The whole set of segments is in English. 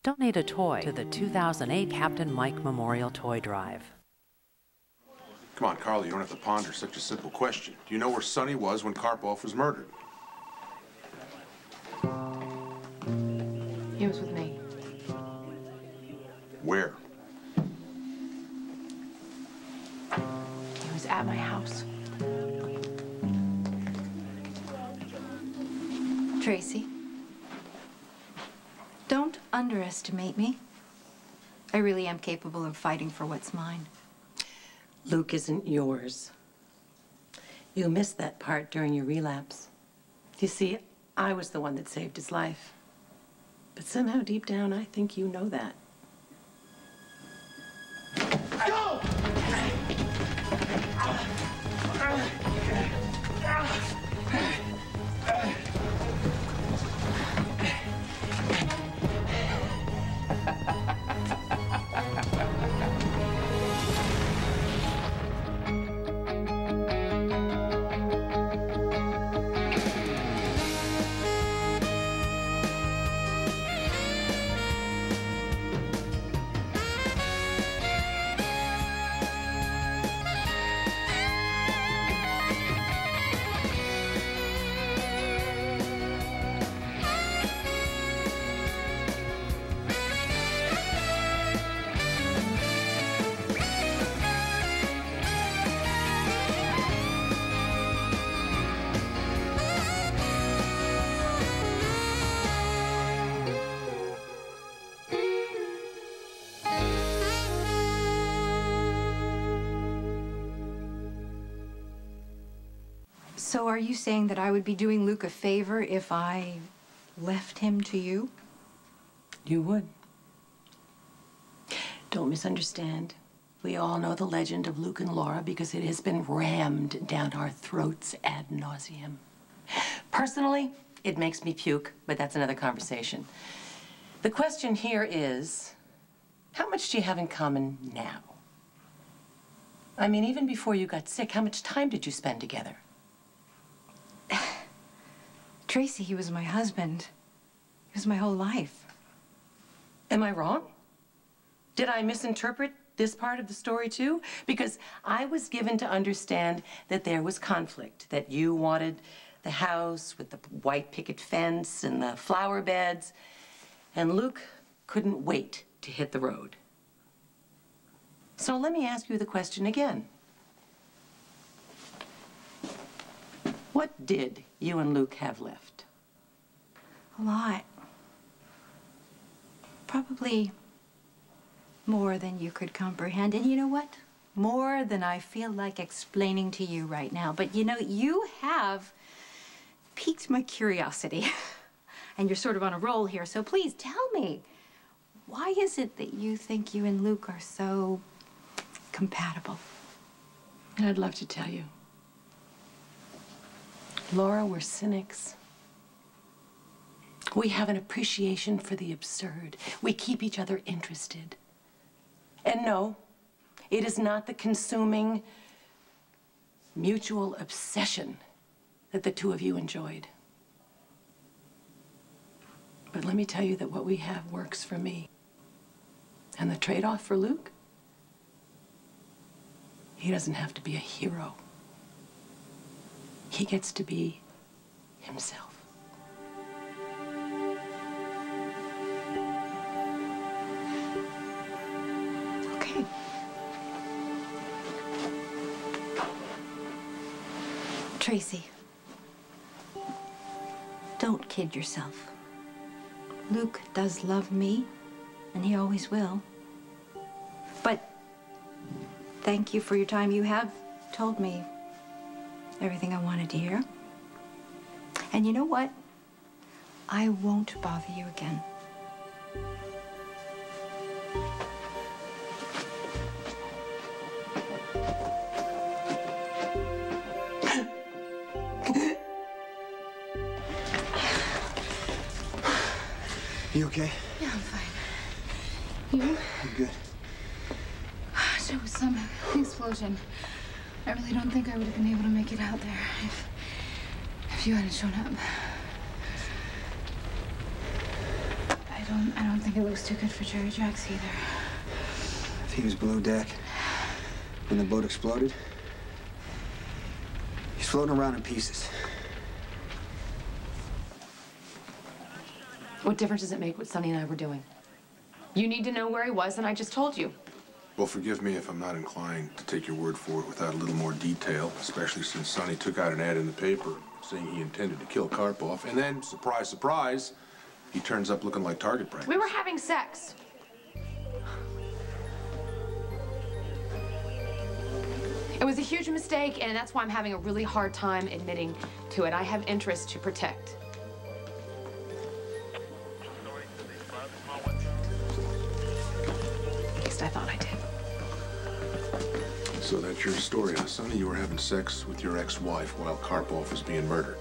Donate a toy to the 2008 Captain Mike Memorial Toy Drive. Come on, Carly, you don't have to ponder such a simple question. Do you know where Sonny was when Karpov was murdered? He was with me. Where? He was at my house. Tracy, don't underestimate me. I really am capable of fighting for what's mine. Luke isn't yours. You missed that part during your relapse. You see, I was the one that saved his life. But somehow deep down, I think you know that. Go! So are you saying that I would be doing Luke a favor if I left him to you? You would. Don't misunderstand. We all know the legend of Luke and Laura because it has been rammed down our throats ad nauseum. Personally, it makes me puke, but that's another conversation. The question here is, how much do you have in common now? I mean, even before you got sick, how much time did you spend together? Tracy, he was my husband. He was my whole life. Am I wrong? Did I misinterpret this part of the story too? Because I was given to understand that there was conflict, that you wanted the house with the white picket fence and the flower beds, and Luke couldn't wait to hit the road. So let me ask you the question again. What did you and Luke have left? A lot. Probably more than you could comprehend. And you know what? More than I feel like explaining to you right now. But you know, you have piqued my curiosity. And you're sort of on a roll here, so please tell me, why is it that you think you and Luke are so compatible? I'd love to tell you. Laura, we're cynics. We have an appreciation for the absurd. We keep each other interested. And no, it is not the consuming mutual obsession that the two of you enjoyed. But let me tell you that what we have works for me. And the trade-off for Luke? He doesn't have to be a hero. He gets to be himself. Okay. Tracy, don't kid yourself. Luke does love me, and he always will. But thank you for your time. You have told me everything I wanted to hear. And you know what? I won't bother you again. You okay? Yeah, I'm fine. You? I'm good. There was some explosion. I really don't think I would have been able to make it out there if you hadn't shown up. I I don't think it looks too good for Jerry Jacks either. If he was below deck when the boat exploded, he's floating around in pieces. What difference does it make what Sonny and I were doing? You need to know where he was, and I just told you. Well, forgive me if I'm not inclined to take your word for it without a little more detail, especially since Sonny took out an ad in the paper saying he intended to kill Karpov, and then, surprise, surprise, he turns up looking like target practice. We were having sex. It was a huge mistake, and that's why I'm having a really hard time admitting to it. I have interests to protect. At least I thought I did. So that's your story, huh, Sonny? You were having sex with your ex-wife while Karpov was being murdered.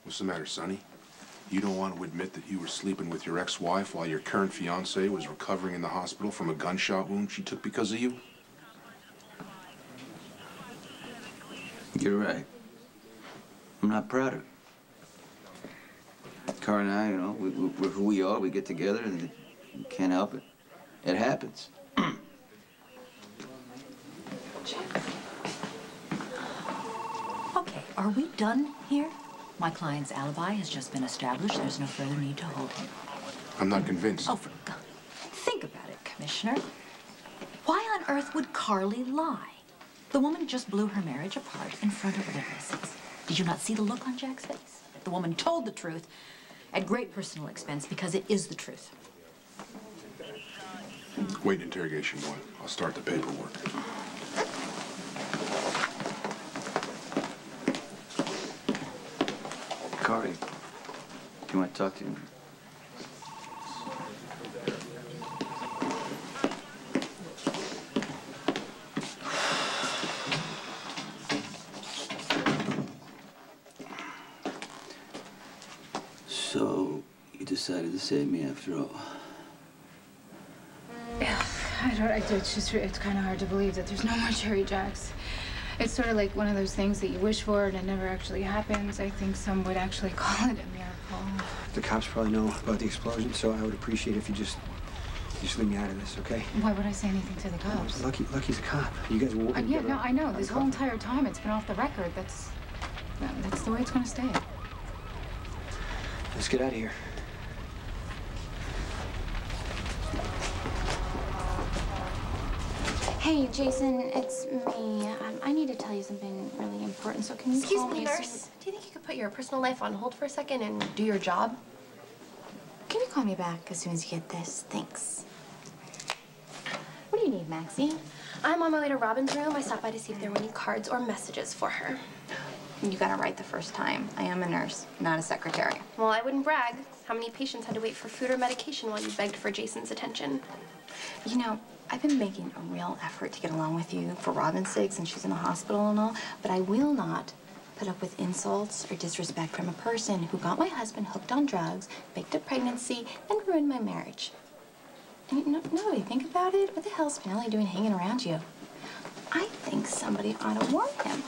What's the matter, Sonny? You don't want to admit that you were sleeping with your ex-wife while your current fiancée was recovering in the hospital from a gunshot wound she took because of you? You're right. I'm not proud of it. Cara and I, you know, we're who we are. We get together and we can't help it. It happens. Okay, are we done here? My client's alibi has just been established. There's no further need to hold him. I'm not convinced. Oh, for God. Think about it, Commissioner. Why on earth would Carly lie? The woman just blew her marriage apart in front of witnesses. Did you not see the look on Jack's face? The woman told the truth at great personal expense because it is the truth. Wait, interrogation one. I'll start the paperwork. Kari, do you want to talk to him? So, you decided to save me after all. Yeah, it's kind of hard to believe that there's no more Jerry Jacks. It's sort of like one of those things that you wish for and it never actually happens. I think some would actually call it a miracle. The cops probably know about the explosion, so I would appreciate if you just leave me out of this, okay? Why would I say anything to the cops? Lucky's a cop. You guys were working Yeah, together. no, I know. This whole entire time it's been off the record. That's the way it's gonna stay. Let's get out of here. Hey, Jason, it's me. I need to tell you something really important, so can you Excuse call me, me nurse. Do you think you could put your personal life on hold for a second and do your job? Can you call me back as soon as you get this? Thanks. What do you need, Maxie? I'm on my way to Robin's room. I stopped by to see if there were any cards or messages for her. You got it right the first time. I am a nurse, not a secretary. Well, I wouldn't brag. How many patients had to wait for food or medication while you begged for Jason's attention? You know, I've been making a real effort to get along with you for Robin's sake since she's in the hospital and all, but I will not put up with insults or disrespect from a person who got my husband hooked on drugs, faked a pregnancy, and ruined my marriage. And no, think about it. What the hell's Spinelli doing hanging around you? I think somebody ought to warn him.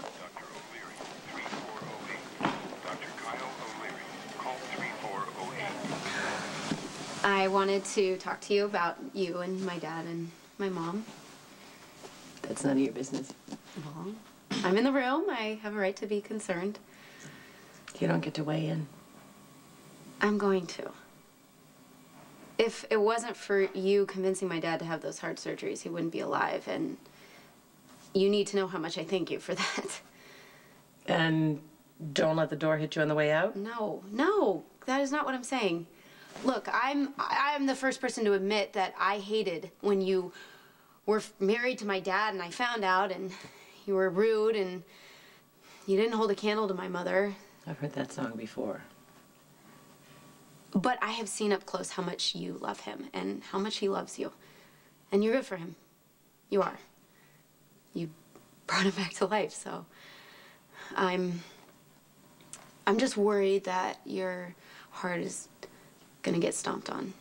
I wanted to talk to you about you and my dad and my mom. That's none of your business. Well, I'm in the room. I have a right to be concerned. You don't get to weigh in. I'm going to. If it wasn't for you convincing my dad to have those heart surgeries, he wouldn't be alive, and you need to know how much I thank you for that. And don't let the door hit you on the way out? No, that is not what I'm saying. Look, I'm the first person to admit that I hated when you were married to my dad and I found out, and you were rude and you didn't hold a candle to my mother. I've heard that song before. But I have seen up close how much you love him and how much he loves you. And you're good for him. You are. You brought him back to life, so I'm just worried that your heart is gonna get stomped on.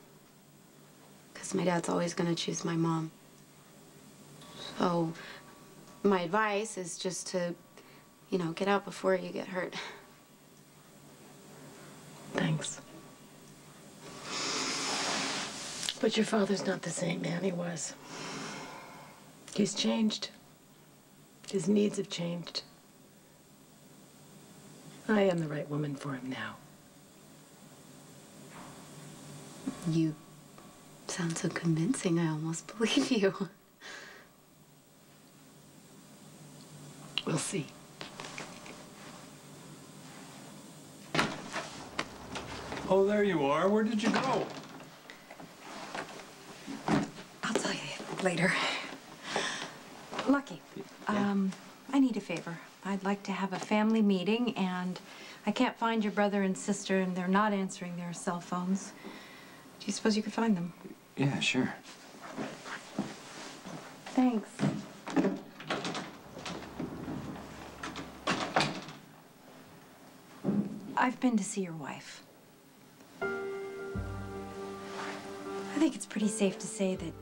Because my dad's always gonna choose my mom. So my advice is just to you know, get out before you get hurt. Thanks. But your father's not the same man he was. He's changed. His needs have changed. I am the right woman for him now. You sound so convincing, I almost believe you. We'll see. Oh, there you are. Where did you go? I'll tell you later. Lucky, I need a favor. I'd like to have a family meeting, and I can't find your brother and sister, and they're not answering their cell phones. Do you suppose you could find them? Yeah, sure. Thanks. I've been to see your wife. I think it's pretty safe to say that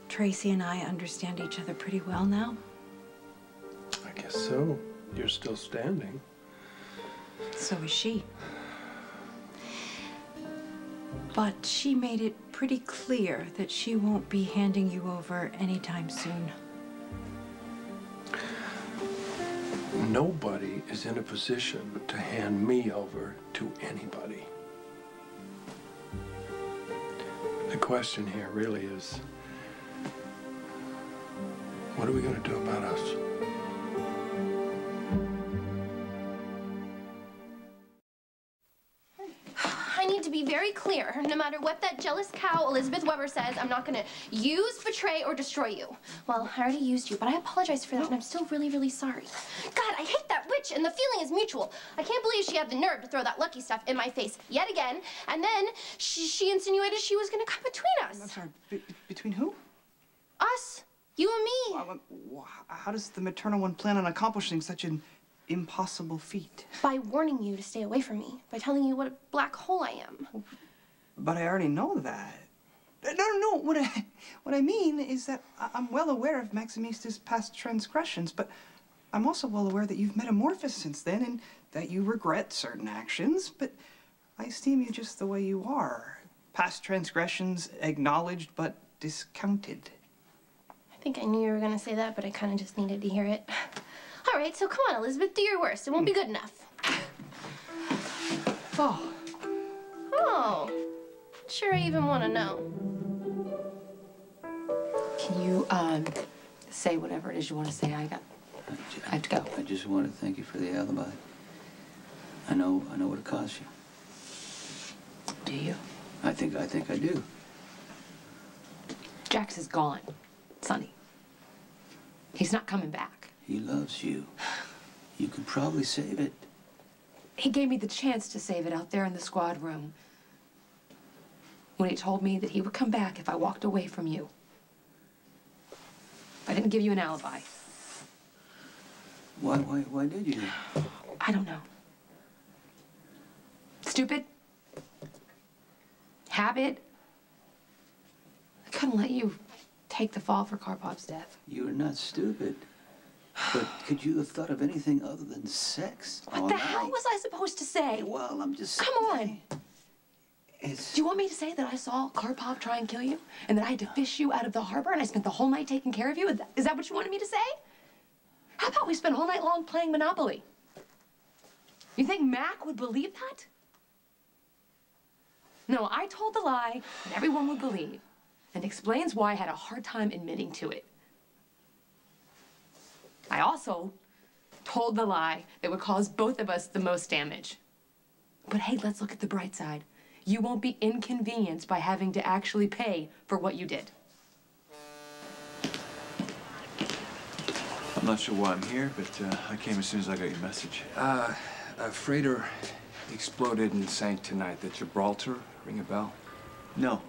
Tracy and I understand each other pretty well now. I guess so. You're still standing. So is she. But she made it pretty clear that she won't be handing you over anytime soon. Nobody is in a position to hand me over to anybody. The question here really is, what are we going to do about us? I need to be very clear. No matter what that jealous cow Elizabeth Weber says, I'm not gonna use, betray, or destroy you. Well, I already used you, but I apologize for that, and I'm still really, really sorry. God, I hate that witch, and the feeling is mutual. I can't believe she had the nerve to throw that Lucky stuff in my face yet again, and then she insinuated she was gonna come between us. I'm sorry, between who? Us. You and me. How does the maternal one plan on accomplishing such an impossible feat? By warning you to stay away from me. By telling you what a black hole I am. But I already know that. No. What I mean is that I'm well aware of Maximista's past transgressions, but I'm also well aware that you've metamorphosed since then and that you regret certain actions, but I esteem you just the way you are. Past transgressions acknowledged but discounted. I think I knew you were gonna say that, but I kind of just needed to hear it. All right, so come on, Elizabeth, do your worst. It won't be good enough. Oh. Sure I even want to know. Can you, say whatever it is you want to say? I have to go. I just want to thank you for the alibi. I know what it cost you. Do you? I think I do. Jax is gone, Sonny. He's not coming back. He loves you. You could probably save it. He gave me the chance to save it out there in the squad room when he told me that he would come back if I walked away from you. I didn't give you an alibi. Why did you? I don't know. Stupid. Habit. I couldn't let you take the fall for Karpov's death. You're not stupid. But could you have thought of anything other than sex? What the hell was I supposed to say? Well, I'm just... Come on. Do you want me to say that I saw Karpov try and kill you? And that I had to fish you out of the harbor and I spent the whole night taking care of you? Is that what you wanted me to say? How about we spend all night long playing Monopoly? You think Mac would believe that? No, I told the lie that everyone would believe. And explains why I had a hard time admitting to it. I also told the lie that would cause both of us the most damage. But hey, let's look at the bright side. You won't be inconvenienced by having to actually pay for what you did. I'm not sure why I'm here, but I came as soon as I got your message. A freighter exploded and sank tonight. The Gibraltar, ring a bell? No.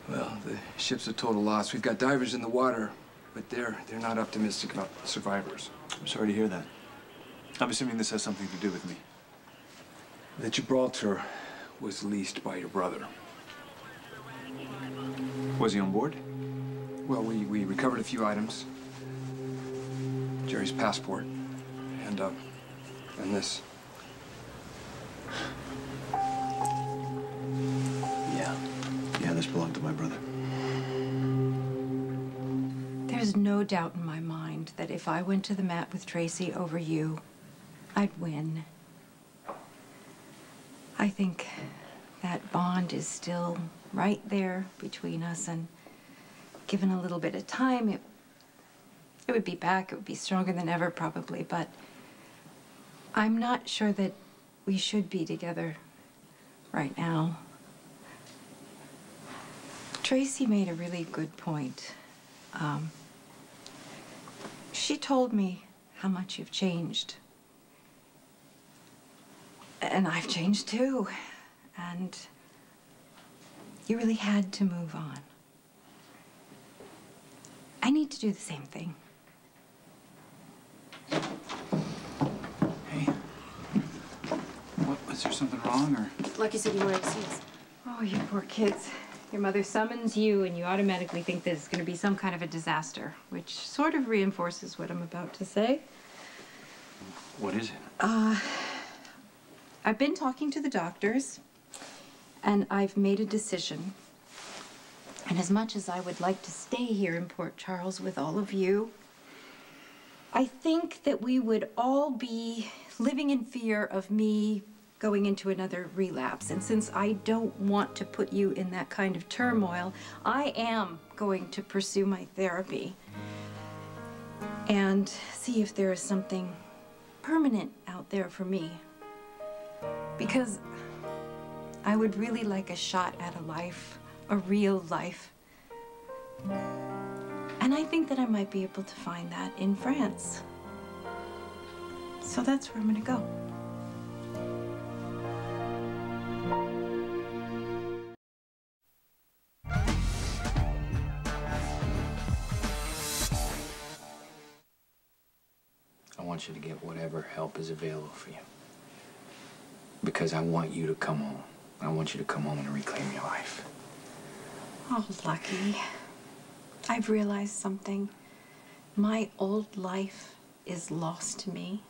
Well, the ship's a total loss. We've got divers in the water, but they're not optimistic about survivors. I'm sorry to hear that. I'm assuming this has something to do with me. The Gibraltar was leased by your brother. Was he on board? Well, we recovered a few items. Jerry's passport. And this. Yeah, this belonged to my brother. There's no doubt in my mind that if I went to the mat with Tracy over you, I'd win. I think that bond is still right there between us, and given a little bit of time, it would be back. It would be stronger than ever, probably, but I'm not sure that we should be together right now. Tracy made a really good point. She told me how much you've changed. And I've changed too. And you really had to move on. I need to do the same thing. Hey. Was there something wrong, or? Lucky said you wanted to see us. Oh, you poor kids. Your mother summons you, and you automatically think that it's going to be some kind of a disaster, which sort of reinforces what I'm about to say. What is it? I've been talking to the doctors, and I've made a decision. And as much as I would like to stay here in Port Charles with all of you, I think that we would all be living in fear of me going into another relapse. And since I don't want to put you in that kind of turmoil, I am going to pursue my therapy and see if there is something permanent out there for me. Because I would really like a shot at a life, a real life. And I think that I might be able to find that in France. So that's where I'm gonna go. I want you to get whatever help is available for you. Because I want you to come home. I want you to come home and reclaim your life. Oh, Lucky. I've realized something. My old life is lost to me,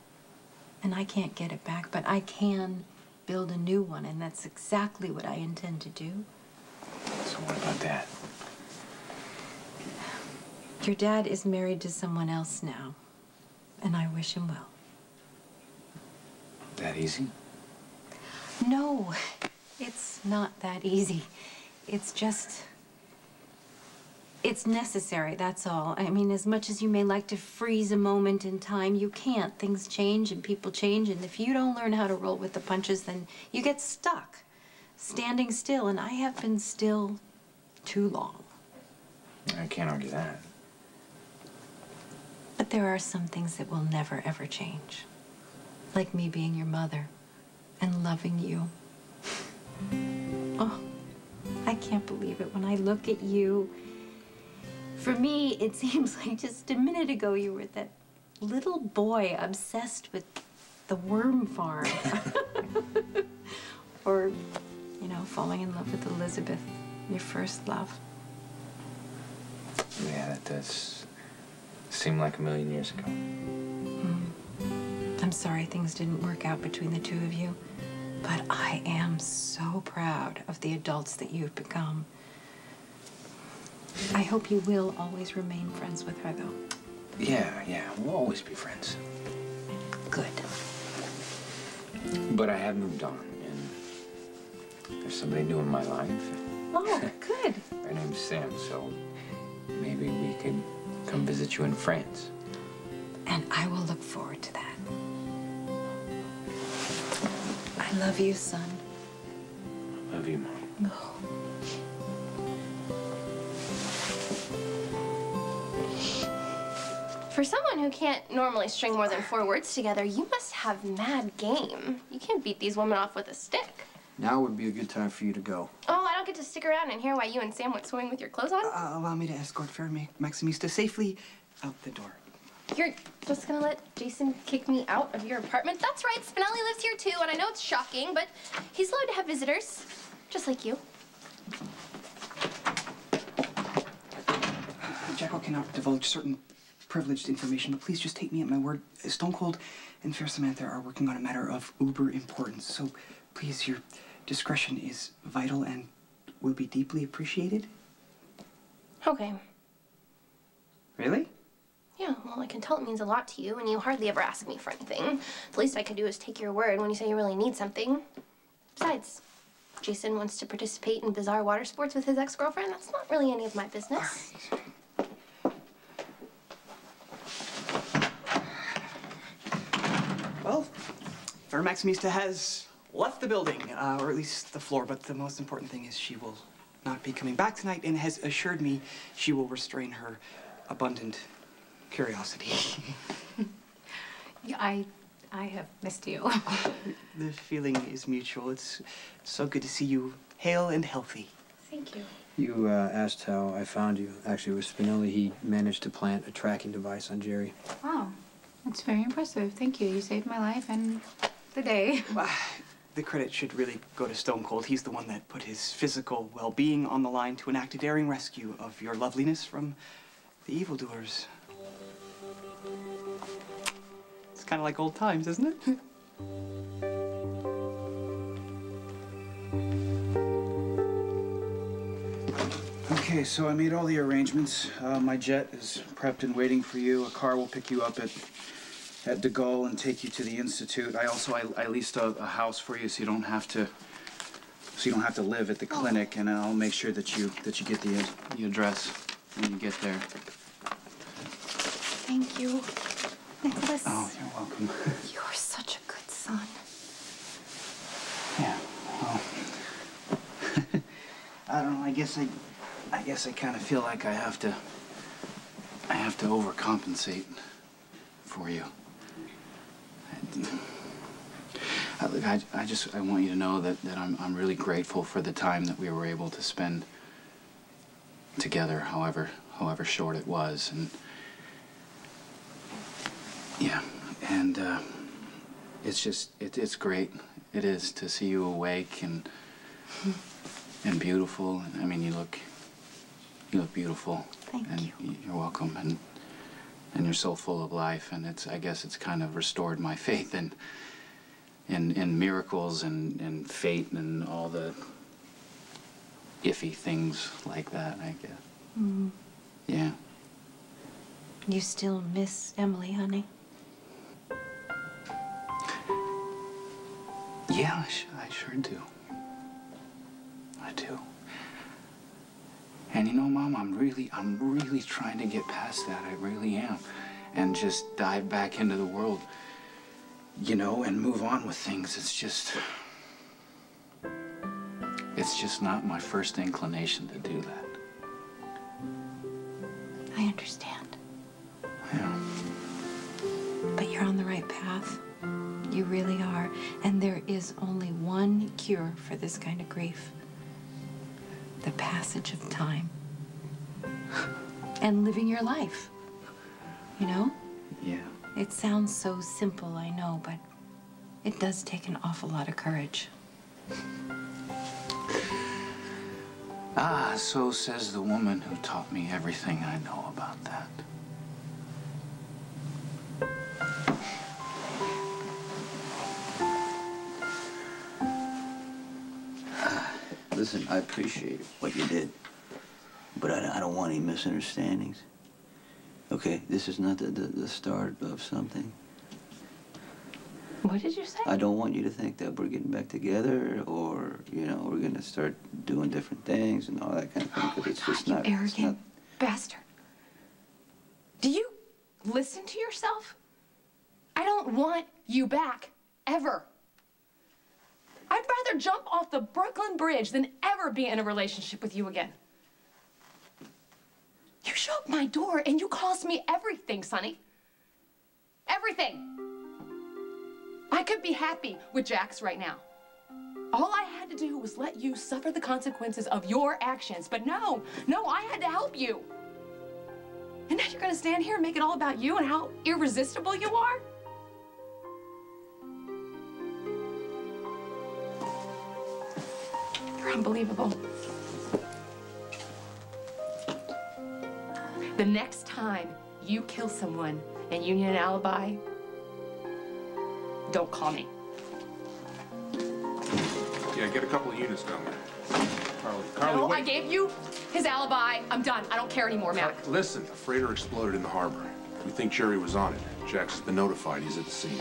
and I can't get it back, but I can build a new one, and that's exactly what I intend to do. So what about that? Your dad is married to someone else now, and I wish him well. That easy? No, it's not that easy. It's just... it's necessary, that's all. I mean, as much as you may like to freeze a moment in time, you can't. Things change and people change, and if you don't learn how to roll with the punches, then you get stuck, standing still, and I have been still too long. I can't argue that. But there are some things that will never, ever change. Like me being your mother and loving you. Oh, I can't believe it when I look at you. For me, it seems like just a minute ago you were that little boy obsessed with the worm farm. Or, you know, falling in love with Elizabeth, your first love. Yeah, that does seem like a million years ago. I'm sorry things didn't work out between the two of you, but I am so proud of the adults that you've become. I hope you will always remain friends with her, though. Yeah, we'll always be friends. Good. But I have moved on, and there's somebody new in my life. Oh, good. Her name's Sam, so maybe we could come visit you in France. And I will look forward to that. I love you, son. Love you, Mom. Oh. For someone who can't normally string more than 4 words together, you must have mad game. You can't beat these women off with a stick. Now would be a good time for you to go. Oh, I don't get to stick around and hear why you and Sam went swimming with your clothes on? Allow me to escort Fair Maximista safely out the door. You're just gonna let Jason kick me out of your apartment? That's right, Spinelli lives here too, and I know it's shocking, but he's allowed to have visitors, just like you. Jacko cannot divulge certain privileged information, but please just take me at my word. Stone Cold and Fair Samantha are working on a matter of uber importance, so please, your discretion is vital and will be deeply appreciated. Okay. Really? Yeah, well, I can tell it means a lot to you, and you hardly ever ask me for anything. The least I can do is take your word when you say you really need something. Besides, Jason wants to participate in bizarre water sports with his ex-girlfriend. That's not really any of my business. Well, Fair Maximista has left the building, or at least the floor, but the most important thing is she will not be coming back tonight and has assured me she will restrain her abundant curiosity. I have missed you. The feeling is mutual. It's so good to see you hale and healthy. Thank you. You asked how I found you. Actually, with Spinelli, he managed to plant a tracking device on Jerry. Wow, that's very impressive. Thank you. You saved my life and the day. The credit should really go to Stone Cold. He's the one that put his physical well-being on the line to enact a daring rescue of your loveliness from the evildoers. It's kind of like old times, isn't it? Okay, so I made all the arrangements. My jet is prepped and waiting for you. A car will pick you up at De Gaulle and take you to the Institute. I leased a house for you so you don't have to live at the clinic, and I'll make sure that you get the address when you get there. Thank you, Nicholas. Oh, you're welcome. You are such a good son. Yeah. Well, I don't know. I guess I kind of feel like I have to overcompensate for you. Look, I want you to know that I'm really grateful for the time that we were able to spend together, however short it was, and yeah, and it's great. It is to see you awake and beautiful. I mean, you look beautiful. Thank you. You're welcome, and you're so full of life, and I guess it's kind of restored my faith in miracles and fate and all the iffy things like that, I guess. Mm. Yeah. You still miss Emily, honey? Yeah, I sure do. I do. And you know, Mom, I'm really trying to get past that. I really am. And just dive back into the world, you know, and move on with things. It's just not my first inclination to do that. I understand. Yeah. But you're on the right path. You really are. And there is only one cure for this kind of grief. The passage of time. And living your life. You know? Yeah. It sounds so simple, I know, but it does take an awful lot of courage. Ah, so says the woman who taught me everything I know about that. Listen, I appreciate what you did, but I don't want any misunderstandings. Okay, this is not the start of something. What did you say? I don't want you to think that we're getting back together or, you know, we're going to start doing different things and all that kind of thing, because it's just not... Arrogant bastard. Do you listen to yourself? I don't want you back, ever. I'd rather jump off the Brooklyn Bridge than ever be in a relationship with you again. You show up my door and you cost me everything, Sonny. Everything. I could be happy with Jax right now. All I had to do was let you suffer the consequences of your actions. But no, I had to help you. And now you're gonna stand here and make it all about you and how irresistible you are? You're unbelievable. The next time you kill someone and you need an alibi, don't call me. Yeah, get a couple of units down there. Carly, No, wait. I gave you his alibi. I'm done. I don't care anymore, Mac. Listen, a freighter exploded in the harbor. We think Jerry was on it. Jax has been notified. He's at the scene.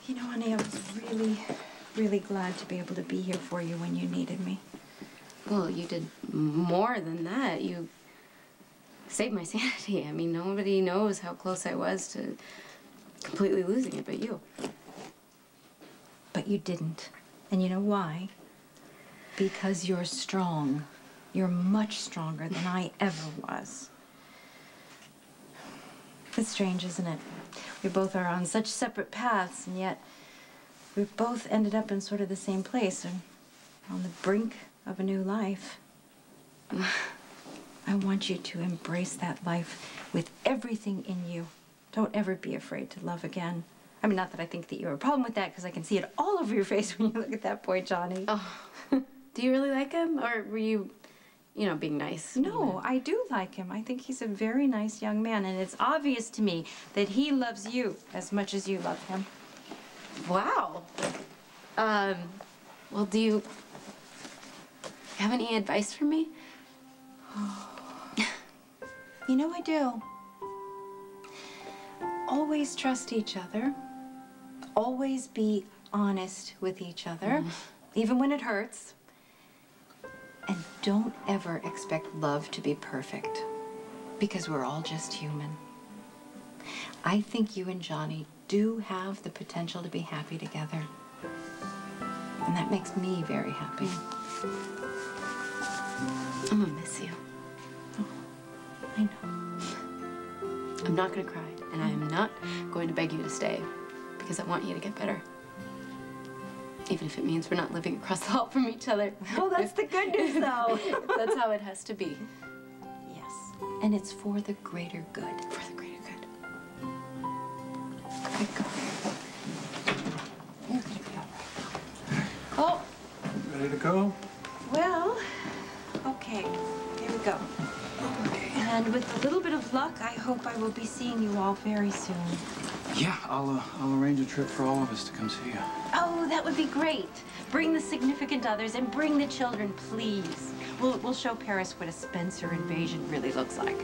You know, honey, I was really glad to be able to be here for you when you needed me. Well, you did more than that. You saved my sanity. I mean, nobody knows how close I was to completely losing it but you. But you didn't. And you know why? Because you're strong. You're much stronger than I ever was. It's strange, isn't it? We both are on such separate paths, and yet we've both ended up in sort of the same place, and on the brink of a new life. I want you to embrace that life with everything in you. Don't ever be afraid to love again. I mean, not that I think that you have a problem with that, because I can see it all over your face when you look at that boy, Johnny. Oh, do you really like him? Or were you, being nice? No, I do like him. I think he's a very nice young man, and it's obvious to me that he loves you as much as you love him. Wow. Well, do you have any advice for me? You know I do. Always trust each other. Always be honest with each other, even when it hurts. And don't ever expect love to be perfect, because we're all just human. I think you and Johnny do have the potential to be happy together. And that makes me very happy. I'm gonna miss you. Oh, I know. I'm not gonna cry, and I am not going to beg you to stay, because I want you to get better. Even if it means we're not living across the hall from each other. Oh, that's the good news, though. That's how it has to be. Yes, and it's for the greater good. For the greater good. Good girl. You're gonna be all right. Oh. Ready to go? Well, okay, here we go. And with a little bit of luck, I hope I will be seeing you all very soon. Yeah, I'll arrange a trip for all of us to come see you. Oh, that would be great. Bring the significant others and bring the children, please. We'll show Paris what a Spencer invasion really looks like.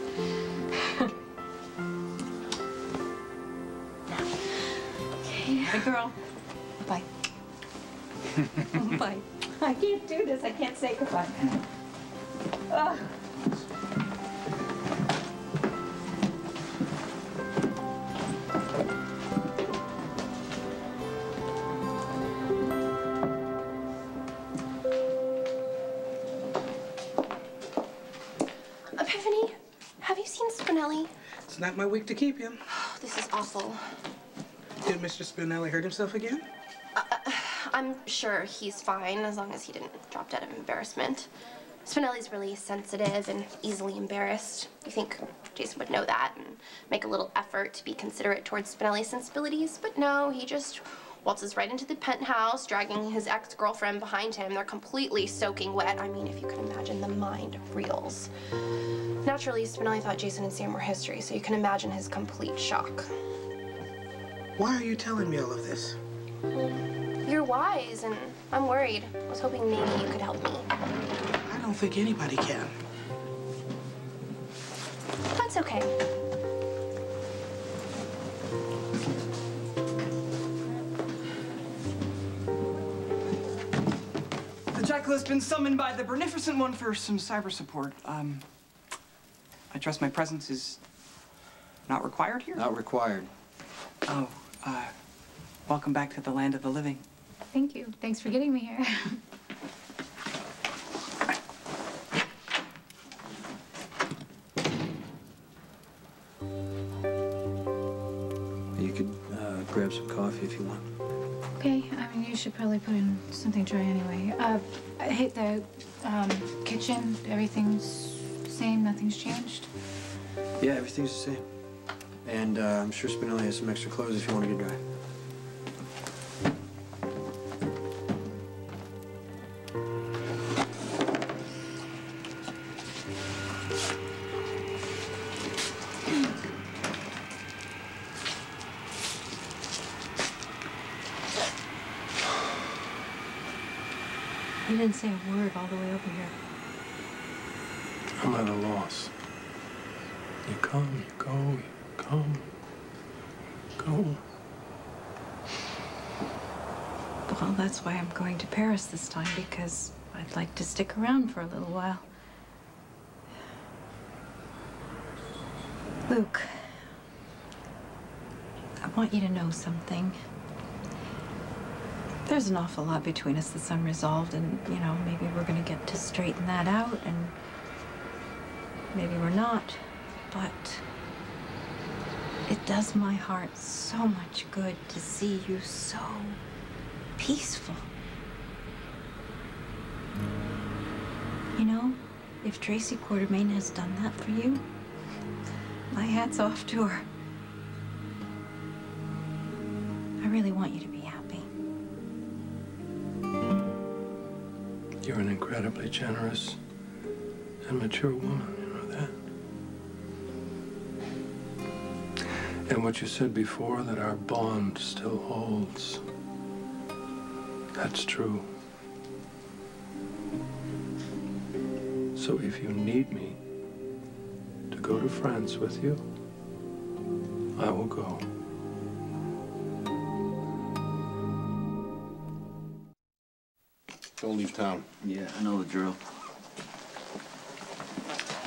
Okay. Good girl. Bye. Bye. I can't do this. I can't say goodbye. Ugh. Epiphany, have you seen Spinelli? It's not my week to keep him. This is awful. Did Mr. Spinelli hurt himself again? I'm sure he's fine as long as he didn't drop dead of embarrassment. Spinelli's really sensitive and easily embarrassed. You think Jason would know that and make a little effort to be considerate towards Spinelli's sensibilities, but no, he just waltzes right into the penthouse, dragging his ex-girlfriend behind him. They're completely soaking wet. I mean, if you can imagine the mind reels. Naturally, Spinelli thought Jason and Sam were history, so you can imagine his complete shock. Why are you telling me all of this? You're wise, and I'm worried. I was hoping maybe you could help me. I don't think anybody can. That's okay. The Jackal has been summoned by the Beneficent One for some cyber support. I trust my presence is not required here? Not required. Oh, welcome back to the land of the living. Thank you. Thanks for getting me here. You could grab some coffee if you want. Okay, I mean, you should probably put in something dry anyway. I hate the kitchen. Everything's the same, nothing's changed. Yeah, everything's the same. And I'm sure Spinelli has some extra clothes if you want to get dry. You didn't say a word all the way over here. I'm at a loss. You come, you go, you come, go. Well, that's why I'm going to Paris this time, because I'd like to stick around for a little while. Luke, I want you to know something. There's an awful lot between us that's unresolved, and, you know, maybe we're gonna get to straighten that out, and maybe we're not, but it does my heart so much good to see you so peaceful. You know, if Tracy Quartermaine has done that for you, my hat's off to her. I really want you to be happy. You're an incredibly generous and mature woman, you know that? And what you said before, that our bond still holds, that's true. So if you need me to go to France with you, I will go. Don't leave town. Yeah, I know the drill.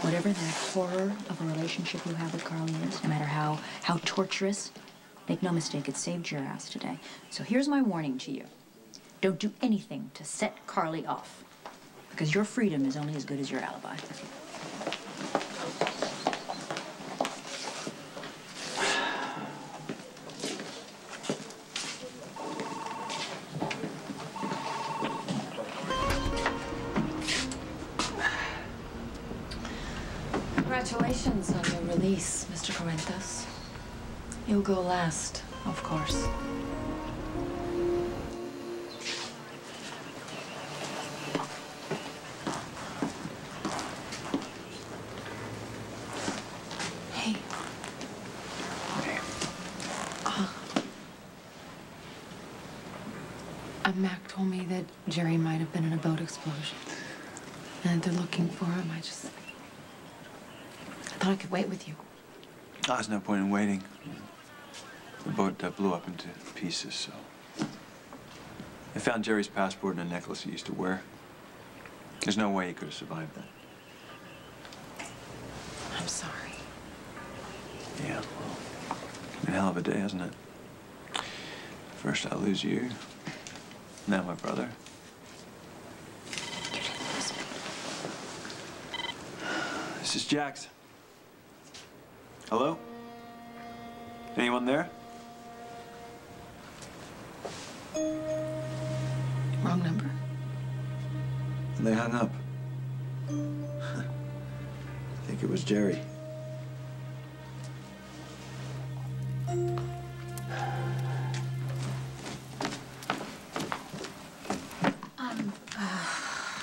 Whatever that horror of a relationship you have with Carly is, no matter how torturous, make no mistake, it saved your ass today. So here's my warning to you. Don't do anything to set Carly off, because your freedom is only as good as your alibi. Congratulations on your release, Mr. Fuentes. You'll go last, of course. Hey. Mac told me that Jerry might have been in a boat explosion. And they're looking for him. I thought I could wait with you. Oh, there's no point in waiting. The boat blew up into pieces, so. I found Jerry's passport and a necklace he used to wear. There's no way he could have survived that. I'm sorry. Yeah, well, been a hell of a day, hasn't it? First I lose you, now my brother. You didn't lose me. This is Jax. Hello? Anyone there? Wrong number. And they hung up. I think it was Jerry.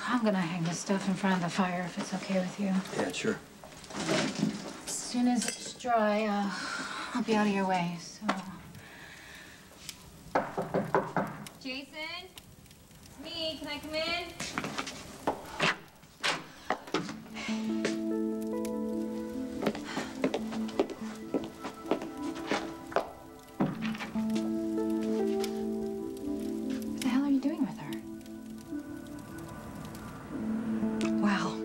I'm gonna hang this stuff in front of the fire if it's okay with you. Yeah, sure. As soon as it's dry, I'll be out of your way, so. Jason? It's me. Can I come in? What the hell are you doing with her? Wow.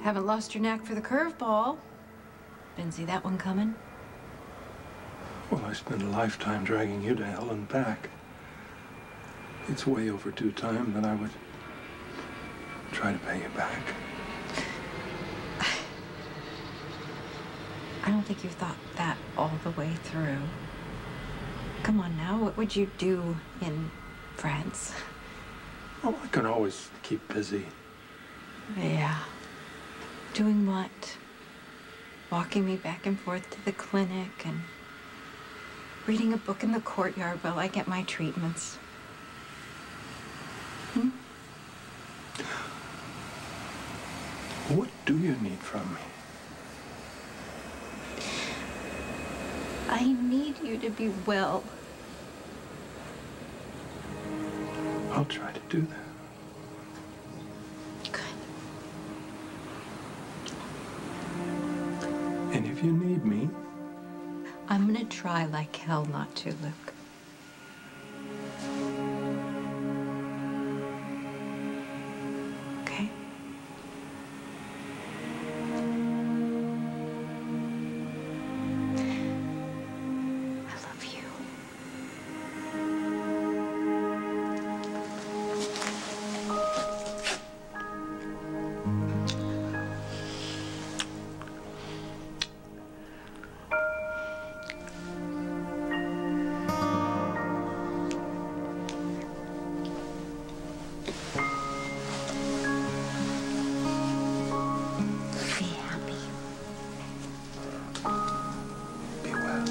Haven't lost your knack for the curveball. Didn't see that one coming. Well, I spent a lifetime dragging you to hell and back. It's way overdue time that I would try to pay you back. I don't think you've thought that all the way through. Come on now, what would you do in France? Oh, I can always keep busy. Yeah. Doing what? Walking me back and forth to the clinic and reading a book in the courtyard while I get my treatments. Hmm? What do you need from me? I need you to be well. I'll try to do that. And if you need me, I'm gonna try like hell not to, Luke. Okay? I love you. Be happy. be well.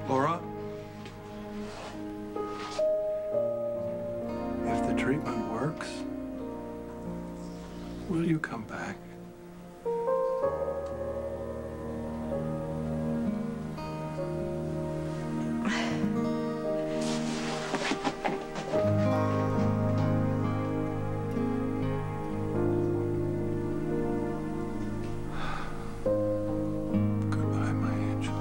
Laura? If the treatment works, will you come back? Goodbye, my angel.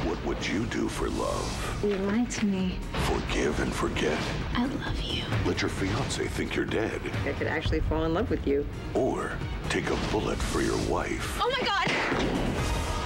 What would you do for love? You lied to me. Forgive and forget? I love you. Let your fiance think you're dead? I could actually fall in love with you. Or take a bullet for your wife? Oh my God!